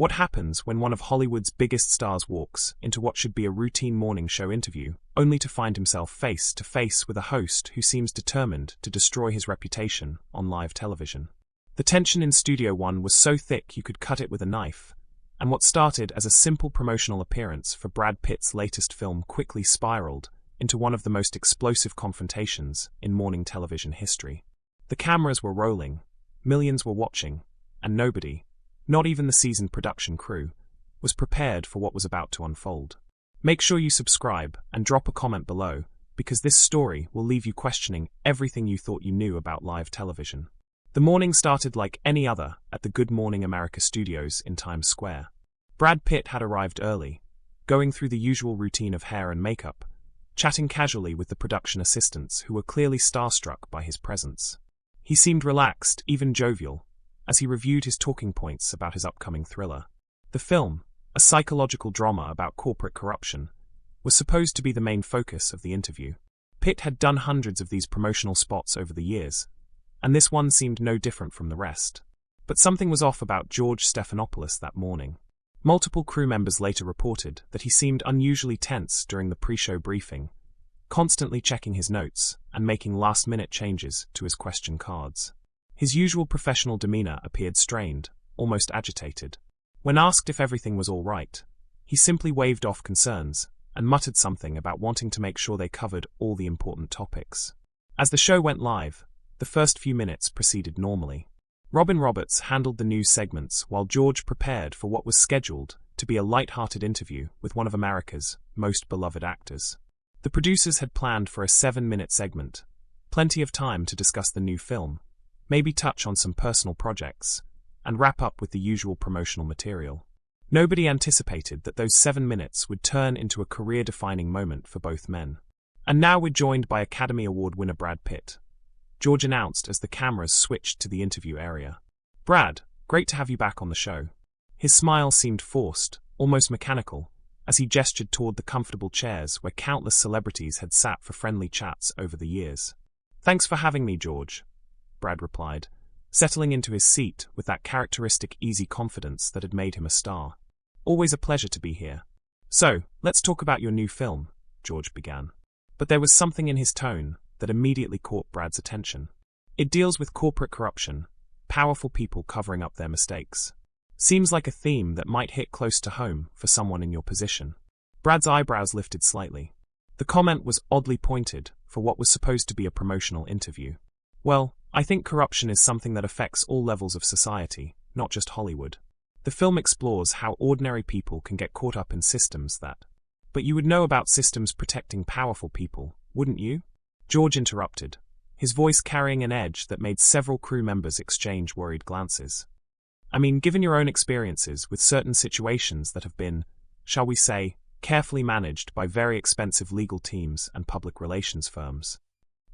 What happens when one of Hollywood's biggest stars walks into what should be a routine morning show interview, only to find himself face to face with a host who seems determined to destroy his reputation on live television? The tension in Studio One was so thick you could cut it with a knife, and what started as a simple promotional appearance for Brad Pitt's latest film quickly spiraled into one of the most explosive confrontations in morning television history. The cameras were rolling, millions were watching, and nobody, not even the seasoned production crew, was prepared for what was about to unfold. Make sure you subscribe and drop a comment below, because this story will leave you questioning everything you thought you knew about live television. The morning started like any other at the Good Morning America studios in Times Square. Brad Pitt had arrived early, going through the usual routine of hair and makeup, chatting casually with the production assistants who were clearly starstruck by his presence. He seemed relaxed, even jovial, as he reviewed his talking points about his upcoming thriller. The film, a psychological drama about corporate corruption, was supposed to be the main focus of the interview. Pitt had done hundreds of these promotional spots over the years, and this one seemed no different from the rest. But something was off about George Stephanopoulos that morning. Multiple crew members later reported that he seemed unusually tense during the pre-show briefing, constantly checking his notes and making last-minute changes to his question cards. His usual professional demeanor appeared strained, almost agitated. When asked if everything was all right, he simply waved off concerns and muttered something about wanting to make sure they covered all the important topics. As the show went live, the first few minutes proceeded normally. Robin Roberts handled the news segments while George prepared for what was scheduled to be a light-hearted interview with one of America's most beloved actors. The producers had planned for a 7-minute segment, plenty of time to discuss the new film, maybe touch on some personal projects, and wrap up with the usual promotional material. Nobody anticipated that those 7 minutes would turn into a career-defining moment for both men. And now we're joined by Academy Award winner Brad Pitt, George announced as the cameras switched to the interview area. "Brad, great to have you back on the show." His smile seemed forced, almost mechanical, as he gestured toward the comfortable chairs where countless celebrities had sat for friendly chats over the years. "Thanks for having me, George," Brad replied, settling into his seat with that characteristic easy confidence that had made him a star. "Always a pleasure to be here." "So, let's talk about your new film," George began. But there was something in his tone that immediately caught Brad's attention. "It deals with corporate corruption, powerful people covering up their mistakes. Seems like a theme that might hit close to home for someone in your position." Brad's eyebrows lifted slightly. The comment was oddly pointed for what was supposed to be a promotional interview. "Well, I think corruption is something that affects all levels of society, not just Hollywood. The film explores how ordinary people can get caught up in systems that... But you would know about systems protecting powerful people, wouldn't you?" George interrupted, his voice carrying an edge that made several crew members exchange worried glances. "I mean, given your own experiences with certain situations that have been, shall we say, carefully managed by very expensive legal teams and public relations firms."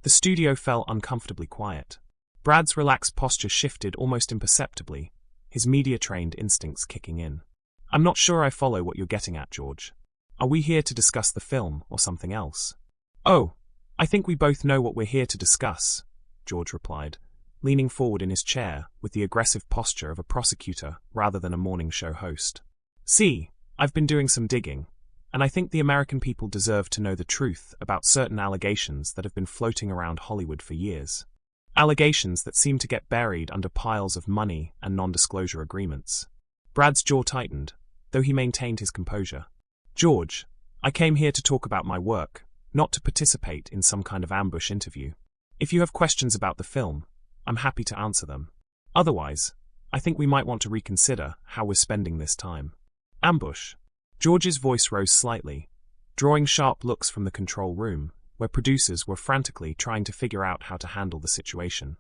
The studio fell uncomfortably quiet. Brad's relaxed posture shifted almost imperceptibly, his media-trained instincts kicking in. "I'm not sure I follow what you're getting at, George. Are we here to discuss the film or something else?" "Oh, I think we both know what we're here to discuss," George replied, leaning forward in his chair with the aggressive posture of a prosecutor rather than a morning show host. "See, I've been doing some digging, and I think the American people deserve to know the truth about certain allegations that have been floating around Hollywood for years. Allegations that seem to get buried under piles of money and non-disclosure agreements." Brad's jaw tightened, though he maintained his composure. "George, I came here to talk about my work, not to participate in some kind of ambush interview. If you have questions about the film, I'm happy to answer them. Otherwise, I think we might want to reconsider how we're spending this time." "Ambush?" George's voice rose slightly, drawing sharp looks from the control room, where producers were frantically trying to figure out how to handle the situation.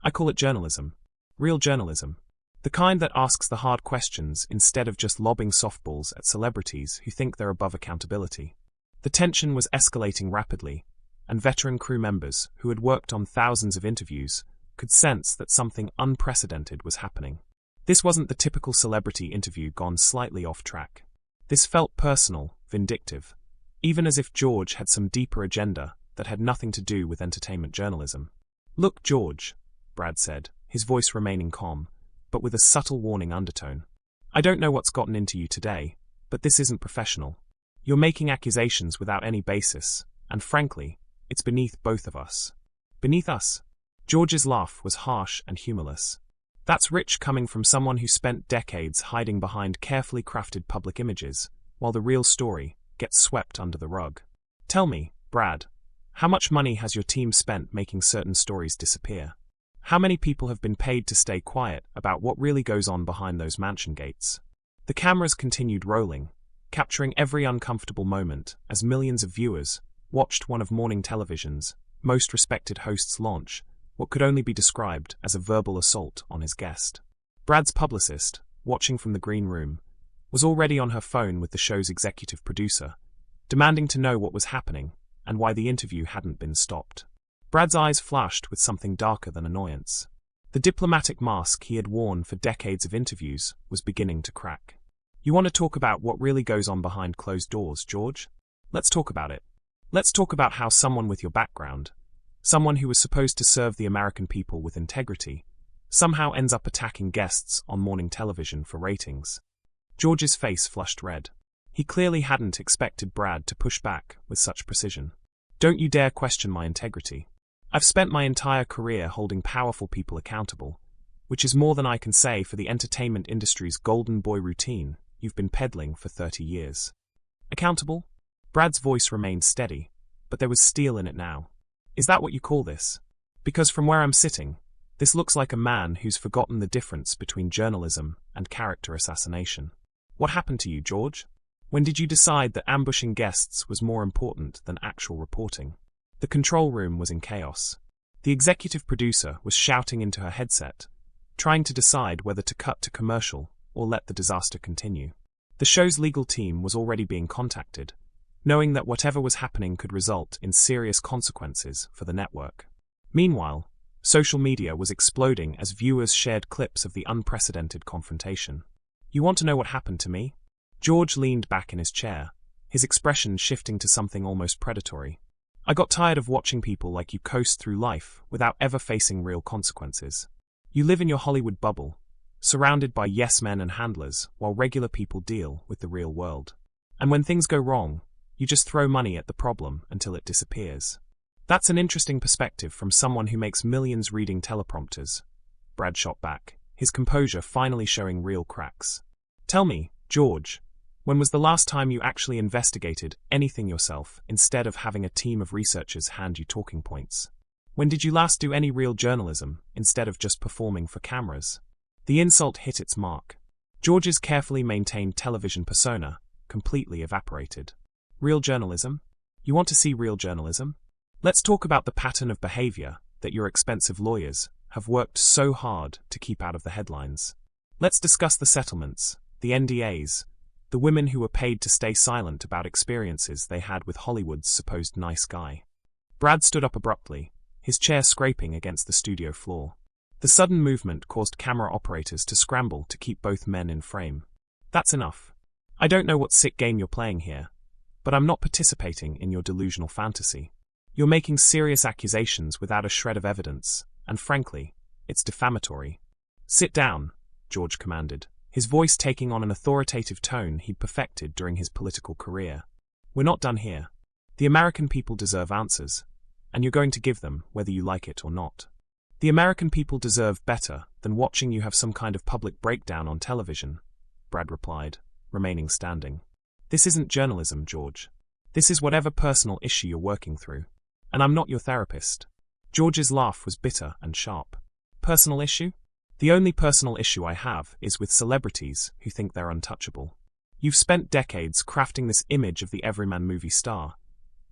"I call it journalism. Real journalism. The kind that asks the hard questions instead of just lobbing softballs at celebrities who think they're above accountability." The tension was escalating rapidly, and veteran crew members who had worked on thousands of interviews could sense that something unprecedented was happening. This wasn't the typical celebrity interview gone slightly off track. This felt personal, vindictive, even as if George had some deeper agenda that had nothing to do with entertainment journalism. "Look, George," Brad said, his voice remaining calm, but with a subtle warning undertone. I don't know what's gotten into you today, but this isn't professional. You're making accusations without any basis, and frankly, it's beneath both of us. Beneath us? George's laugh was harsh and humorless. That's rich coming from someone who spent decades hiding behind carefully crafted public images, while the real story gets swept under the rug. Tell me, Brad, how much money has your team spent making certain stories disappear? How many people have been paid to stay quiet about what really goes on behind those mansion gates? The cameras continued rolling, capturing every uncomfortable moment as millions of viewers watched one of morning television's most respected hosts launch what could only be described as a verbal assault on his guest. Brad's publicist, watching from the green room, was already on her phone with the show's executive producer, demanding to know what was happening and why the interview hadn't been stopped. Brad's eyes flashed with something darker than annoyance. The diplomatic mask he had worn for decades of interviews was beginning to crack. You want to talk about what really goes on behind closed doors, George? Let's talk about it. Let's talk about how someone with your background, someone who was supposed to serve the American people with integrity, somehow ends up attacking guests on morning television for ratings. George's face flushed red. He clearly hadn't expected Brad to push back with such precision. Don't you dare question my integrity. I've spent my entire career holding powerful people accountable, which is more than I can say for the entertainment industry's golden boy routine you've been peddling for 30 years. Accountable? Brad's voice remained steady, but there was steel in it now. Is that what you call this? Because from where I'm sitting, this looks like a man who's forgotten the difference between journalism and character assassination. What happened to you, George? When did you decide that ambushing guests was more important than actual reporting? The control room was in chaos. The executive producer was shouting into her headset, trying to decide whether to cut to commercial or let the disaster continue. The show's legal team was already being contacted, knowing that whatever was happening could result in serious consequences for the network. Meanwhile, social media was exploding as viewers shared clips of the unprecedented confrontation. You want to know what happened to me? George leaned back in his chair, his expression shifting to something almost predatory. I got tired of watching people like you coast through life without ever facing real consequences. You live in your Hollywood bubble, surrounded by yes-men and handlers, while regular people deal with the real world. And when things go wrong, you just throw money at the problem until it disappears. That's an interesting perspective from someone who makes millions reading teleprompters. Brad shot back, his composure finally showing real cracks. Tell me, George, when was the last time you actually investigated anything yourself instead of having a team of researchers hand you talking points? When did you last do any real journalism instead of just performing for cameras? The insult hit its mark. George's carefully maintained television persona completely evaporated. Real journalism? You want to see real journalism? Let's talk about the pattern of behavior that your expensive lawyers have worked so hard to keep out of the headlines. Let's discuss the settlements, the NDAs, the women who were paid to stay silent about experiences they had with Hollywood's supposed nice guy. Brad stood up abruptly, his chair scraping against the studio floor. The sudden movement caused camera operators to scramble to keep both men in frame. That's enough. I don't know what sick game you're playing here, but I'm not participating in your delusional fantasy. You're making serious accusations without a shred of evidence, and frankly, it's defamatory. Sit down, George commanded, his voice taking on an authoritative tone he'd perfected during his political career. We're not done here. The American people deserve answers, and you're going to give them whether you like it or not. The American people deserve better than watching you have some kind of public breakdown on television, Brad replied, remaining standing. This isn't journalism, George. This is whatever personal issue you're working through. And I'm not your therapist. George's laugh was bitter and sharp. Personal issue? The only personal issue I have is with celebrities who think they're untouchable. You've spent decades crafting this image of the everyman movie star,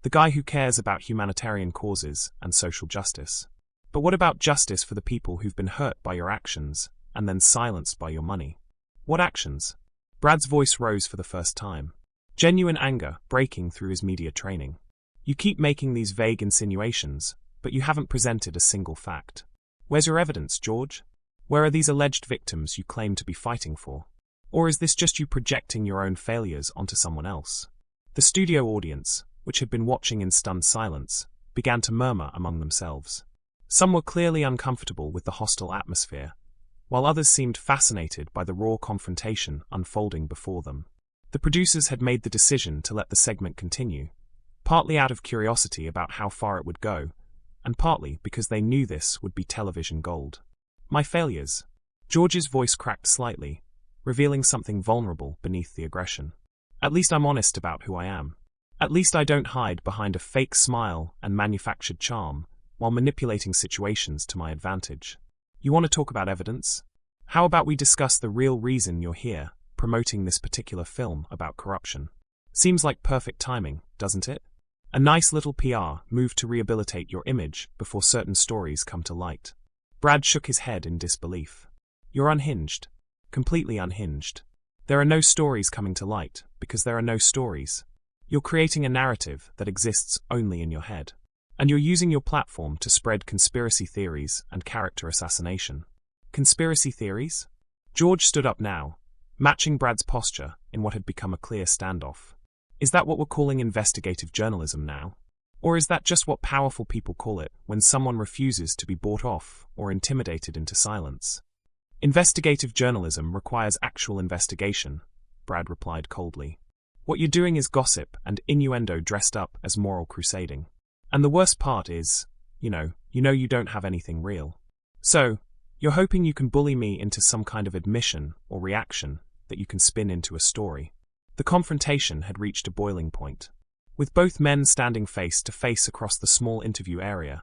the guy who cares about humanitarian causes and social justice. But what about justice for the people who've been hurt by your actions and then silenced by your money? What actions? Brad's voice rose for the first time, genuine anger breaking through his media training. You keep making these vague insinuations, but you haven't presented a single fact. Where's your evidence, George? Where are these alleged victims you claim to be fighting for? Or is this just you projecting your own failures onto someone else? The studio audience, which had been watching in stunned silence, began to murmur among themselves. Some were clearly uncomfortable with the hostile atmosphere, while others seemed fascinated by the raw confrontation unfolding before them. The producers had made the decision to let the segment continue, partly out of curiosity about how far it would go, and partly because they knew this would be television gold. My failures. George's voice cracked slightly, revealing something vulnerable beneath the aggression. At least I'm honest about who I am. At least I don't hide behind a fake smile and manufactured charm while manipulating situations to my advantage. You want to talk about evidence? How about we discuss the real reason you're here, promoting this particular film about corruption? Seems like perfect timing, doesn't it? A nice little PR move to rehabilitate your image before certain stories come to light. Brad shook his head in disbelief. You're unhinged. Completely unhinged. There are no stories coming to light because there are no stories. You're creating a narrative that exists only in your head. And you're using your platform to spread conspiracy theories and character assassination. Conspiracy theories? George stood up now, matching Brad's posture in what had become a clear standoff. Is that what we're calling investigative journalism now? Or is that just what powerful people call it when someone refuses to be bought off or intimidated into silence? Investigative journalism requires actual investigation, Brad replied coldly. What you're doing is gossip and innuendo dressed up as moral crusading. And the worst part is, you know you don't have anything real. So, you're hoping you can bully me into some kind of admission or reaction that you can spin into a story. The confrontation had reached a boiling point. With both men standing face to face across the small interview area,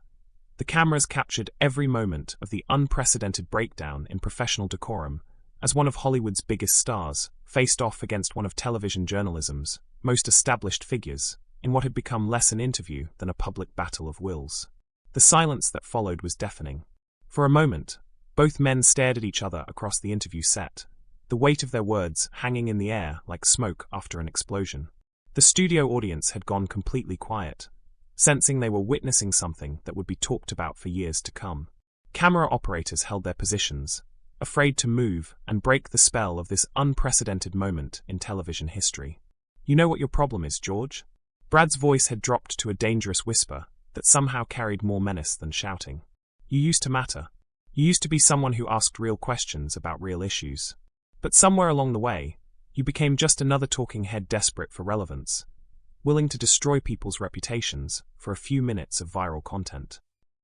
the cameras captured every moment of the unprecedented breakdown in professional decorum as one of Hollywood's biggest stars faced off against one of television journalism's most established figures in what had become less an interview than a public battle of wills. The silence that followed was deafening. For a moment, both men stared at each other across the interview set, the weight of their words hanging in the air like smoke after an explosion. The studio audience had gone completely quiet, sensing they were witnessing something that would be talked about for years to come. Camera operators held their positions, afraid to move and break the spell of this unprecedented moment in television history. You know what your problem is, George? Brad's voice had dropped to a dangerous whisper that somehow carried more menace than shouting. You used to matter. You used to be someone who asked real questions about real issues. But somewhere along the way, you became just another talking head desperate for relevance, willing to destroy people's reputations for a few minutes of viral content.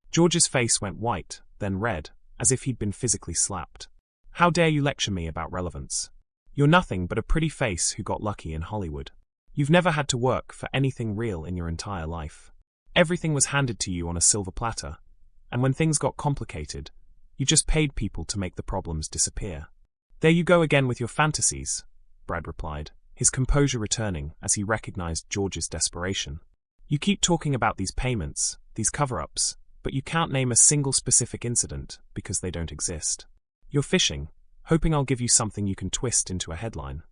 George's face went white, then red, as if he'd been physically slapped. How dare you lecture me about relevance? You're nothing but a pretty face who got lucky in Hollywood. You've never had to work for anything real in your entire life. Everything was handed to you on a silver platter, and when things got complicated, you just paid people to make the problems disappear. There you go again with your fantasies, Brad replied, his composure returning as he recognized George's desperation. You keep talking about these payments, these cover-ups, but you can't name a single specific incident because they don't exist. You're fishing, hoping I'll give you something you can twist into a headline.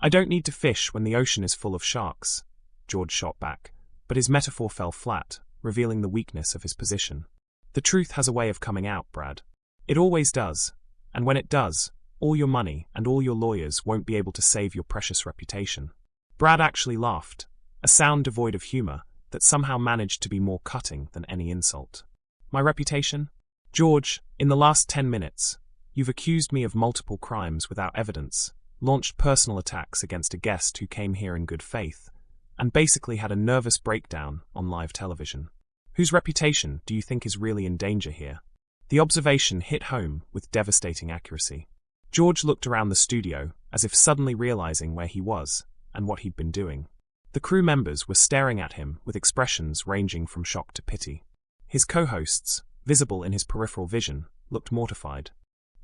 I don't need to fish when the ocean is full of sharks, George shot back, but his metaphor fell flat, revealing the weakness of his position. The truth has a way of coming out, Brad. It always does, and when it does, all your money and all your lawyers won't be able to save your precious reputation. Brad actually laughed, a sound devoid of humor that somehow managed to be more cutting than any insult. My reputation? George, in the last 10 minutes, you've accused me of multiple crimes without evidence, launched personal attacks against a guest who came here in good faith, and basically had a nervous breakdown on live television. Whose reputation do you think is really in danger here? The observation hit home with devastating accuracy. George looked around the studio as if suddenly realizing where he was and what he'd been doing. The crew members were staring at him with expressions ranging from shock to pity. His co-hosts, visible in his peripheral vision, looked mortified.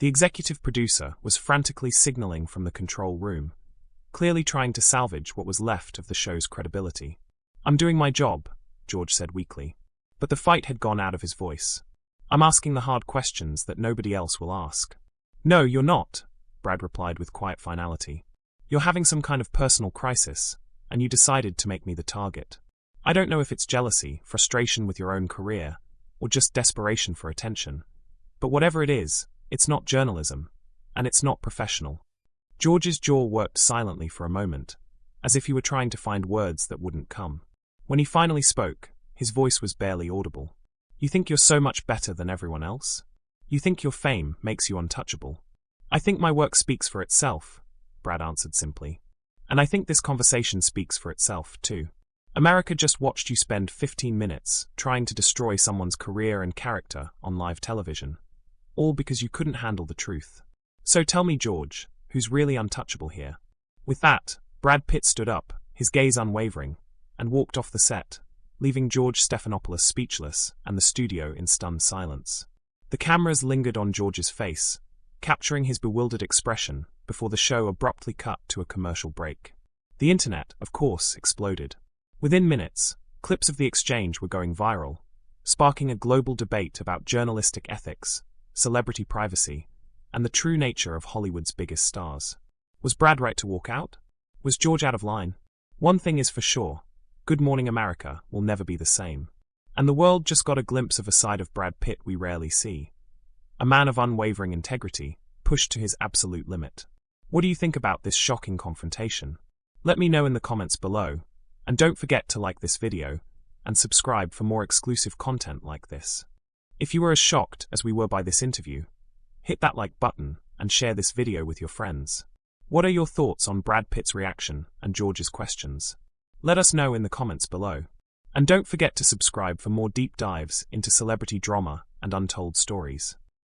The executive producer was frantically signaling from the control room, clearly trying to salvage what was left of the show's credibility. I'm doing my job, George said weakly. But the fight had gone out of his voice. I'm asking the hard questions that nobody else will ask. No, you're not, Brad replied with quiet finality. You're having some kind of personal crisis, and you decided to make me the target. I don't know if it's jealousy, frustration with your own career, or just desperation for attention. But whatever it is, it's not journalism, and it's not professional. George's jaw worked silently for a moment, as if he were trying to find words that wouldn't come. When he finally spoke, his voice was barely audible. You think you're so much better than everyone else? You think your fame makes you untouchable? "I think my work speaks for itself," Brad answered simply. "And I think this conversation speaks for itself, too. America just watched you spend 15 minutes trying to destroy someone's career and character on live television, all because you couldn't handle the truth. So tell me, George, who's really untouchable here?" With that, Brad Pitt stood up, his gaze unwavering, and walked off the set, leaving George Stephanopoulos speechless and the studio in stunned silence. The cameras lingered on George's face, capturing his bewildered expression before the show abruptly cut to a commercial break. The internet, of course, exploded. Within minutes, clips of the exchange were going viral, sparking a global debate about journalistic ethics, celebrity privacy, and the true nature of Hollywood's biggest stars. Was Brad right to walk out? Was George out of line? One thing is for sure: Good Morning America will never be the same. And the world just got a glimpse of a side of Brad Pitt we rarely see. A man of unwavering integrity, pushed to his absolute limit. What do you think about this shocking confrontation? Let me know in the comments below, and don't forget to like this video and subscribe for more exclusive content like this. If you were as shocked as we were by this interview, hit that like button and share this video with your friends. What are your thoughts on Brad Pitt's reaction and George's questions? Let us know in the comments below. And don't forget to subscribe for more deep dives into celebrity drama and untold stories.